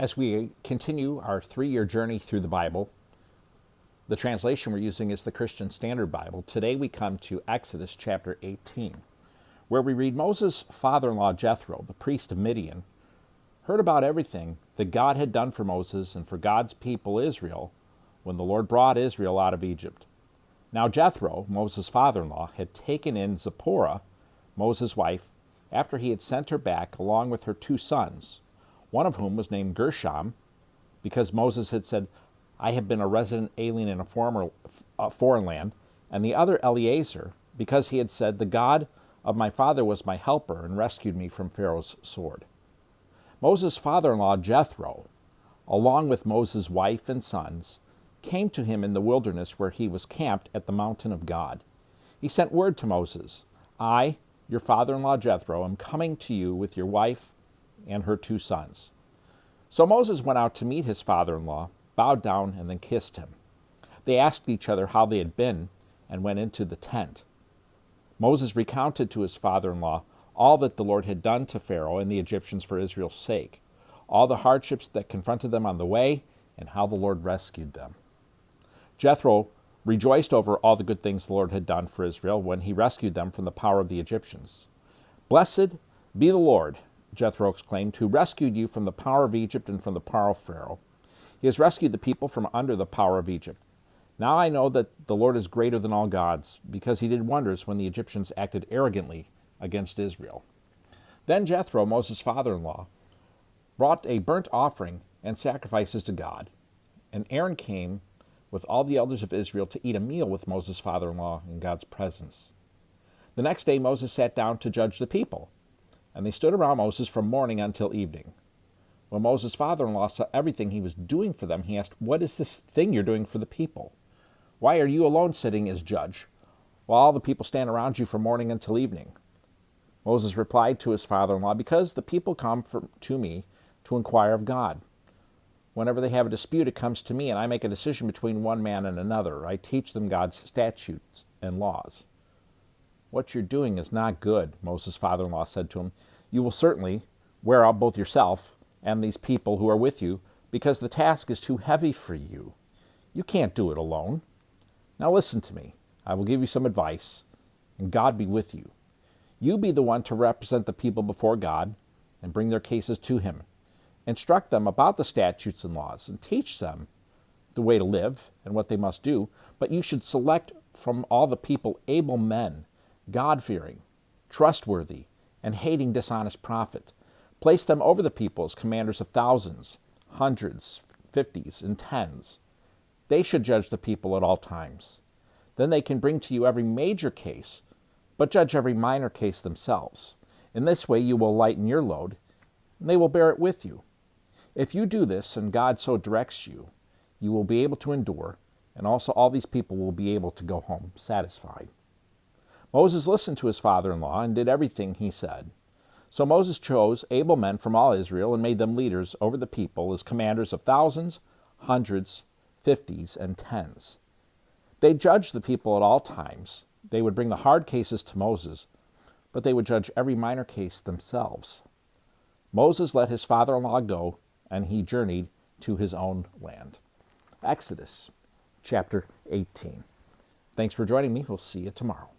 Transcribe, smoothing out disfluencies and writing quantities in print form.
As we continue our 3-year journey through the Bible, the translation we're using is the Christian Standard Bible. Today we come to Exodus chapter 18, where we read Moses' father-in-law Jethro, the priest of Midian, heard about everything that God had done for Moses and for God's people Israel when the Lord brought Israel out of Egypt. Now Jethro, Moses' father-in-law, had taken in Zipporah, Moses' wife, after he had sent her back along with her 2 sons, one of whom was named Gershom, because Moses had said, I have been a resident alien in a foreign land, and the other Eleazar, because he had said, the God of my father was my helper and rescued me from Pharaoh's sword. Moses' father-in-law Jethro, along with Moses' wife and sons, came to him in the wilderness where he was camped at the mountain of God. He sent word to Moses, I, your father-in-law Jethro, am coming to you with your wife and her 2 sons. So Moses went out to meet his father-in-law, bowed down, and then kissed him. They asked each other how they had been and went into the tent. Moses recounted to his father-in-law all that the Lord had done to Pharaoh and the Egyptians for Israel's sake, all the hardships that confronted them on the way, and how the Lord rescued them. Jethro rejoiced over all the good things the Lord had done for Israel when he rescued them from the power of the Egyptians. Blessed be the Lord, Jethro exclaimed, who rescued you from the power of Egypt and from the power of Pharaoh. He has rescued the people from under the power of Egypt. Now I know that the Lord is greater than all gods, because he did wonders when the Egyptians acted arrogantly against Israel. Then Jethro, Moses' father-in-law, brought a burnt offering and sacrifices to God, and Aaron came with all the elders of Israel to eat a meal with Moses' father-in-law in God's presence. The next day Moses sat down to judge the people, and they stood around Moses from morning until evening. When Moses' father-in-law saw everything he was doing for them, he asked, What is this thing you're doing for the people? Why are you alone sitting as judge, while all the people stand around you from morning until evening? Moses replied to his father-in-law, Because the people come to me to inquire of God. Whenever they have a dispute, it comes to me, and I make a decision between one man and another. I teach them God's statutes and laws. What you're doing is not good, Moses' father-in-law said to him. You will certainly wear out both yourself and these people who are with you, because the task is too heavy for you. You can't do it alone. Now listen to me. I will give you some advice, and God be with you. You be the one to represent the people before God and bring their cases to him. Instruct them about the statutes and laws, and teach them the way to live and what they must do, but you should select from all the people able men, God-fearing, trustworthy, and hating dishonest profit. Place them over the people as commanders of thousands, hundreds, 50s, and 10s. They should judge the people at all times. Then they can bring to you every major case, but judge every minor case themselves. In this way you will lighten your load, and they will bear it with you. If you do this, and God so directs you, you will be able to endure, and also all these people will be able to go home satisfied. Moses listened to his father-in-law and did everything he said. So Moses chose able men from all Israel and made them leaders over the people as commanders of thousands, hundreds, 50s, and 10s. They judged the people at all times. They would bring the hard cases to Moses, but they would judge every minor case themselves. Moses let his father-in-law go, and he journeyed to his own land. Exodus chapter 18. Thanks for joining me. We'll see you tomorrow.